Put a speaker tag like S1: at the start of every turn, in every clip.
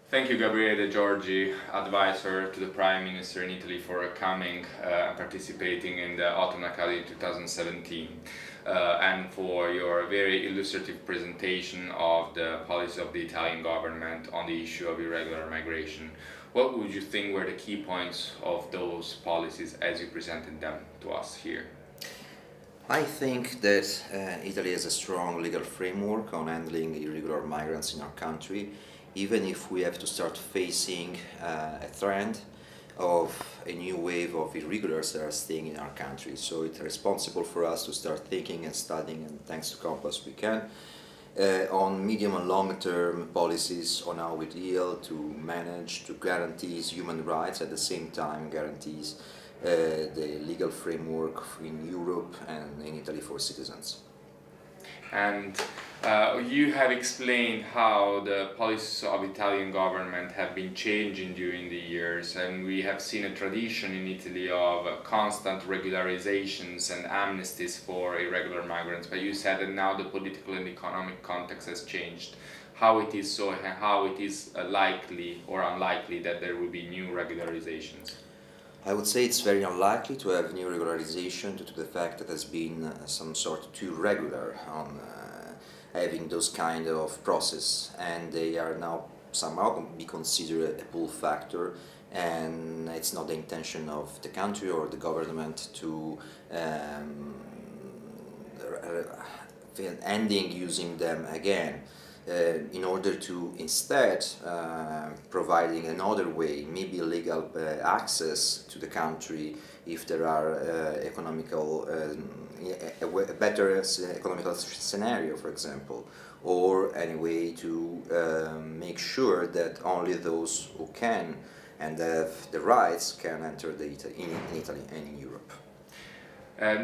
S1: Thank you, Gabriele, Giorgi, advisor to the Prime Minister in Italy, for coming and participating in the Autumn Academy 2017 and for your very illustrative presentation of the policy of the Italian government on the issue of irregular migration. What would you think were the key points of those policies as you presented them to us here?
S2: I think that Italy has a strong legal framework on handling irregular migrants in our country, even if we have to start facing a trend of a new wave of irregulars that are staying in our country. So it's responsible for us to start thinking and studying, and thanks to Compass we can, on medium and long-term policies on how we deal to manage, to guarantee human rights, at the same time guarantees the legal framework in Europe and in Italy for citizens.
S1: And you have explained how the policies of Italian government have been changing during the years, and we have seen a tradition in Italy of constant regularizations and amnesties for irregular migrants. But you said that now the political and economic context has changed. How it is so, and how it is likely or unlikely that there will be new regularizations?
S2: I would say it's very unlikely to have new regularization due to the fact that there's been some sort too regular on having those kind of process, and they are now somehow be considered a pull factor, and it's not the intention of the country or the government to ending using them again. In order to instead providing another way, maybe legal access to the country if there are a better economical scenario, for example, or any way to make sure that only those who can and have the rights can enter in Italy and in Europe.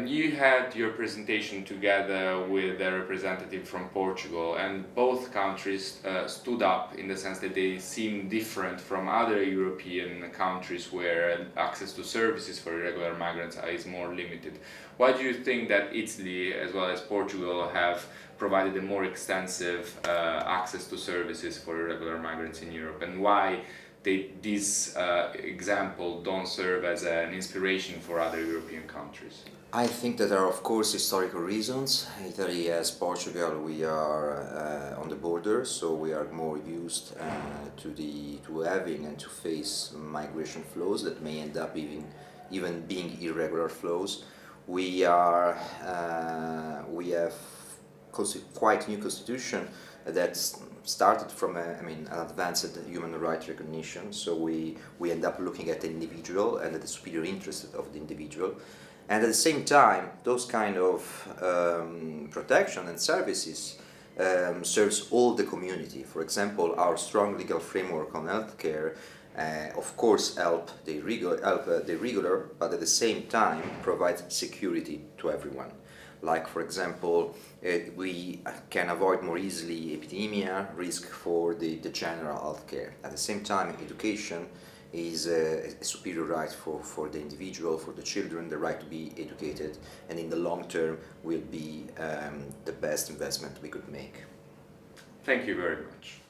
S1: You had your presentation together with a representative from Portugal, and both countries stood up in the sense that they seem different from other European countries where access to services for irregular migrants is more limited. Why do you think that Italy as well as Portugal have provided a more extensive access to services for irregular migrants in Europe, and why this example don't serve as an inspiration for other European countries?
S2: I think that there are, of course, historical reasons. Italy, as Portugal, we are on the border, so we are more used to having and to face migration flows that may end up even being irregular flows. We have quite new constitution that started from an advanced human rights recognition. So we end up looking at the individual and at the superior interest of the individual. And at the same time, those kind of protection and services serves all the community. For example, our strong legal framework on healthcare, of course, help the irregular, but at the same time provides security to everyone. Like, for example, we can avoid more easily epidemia risk for the general healthcare. At the same time, education is a superior right for the individual, for the children, the right to be educated, and in the long term will be the best investment we could make.
S1: Thank you very much.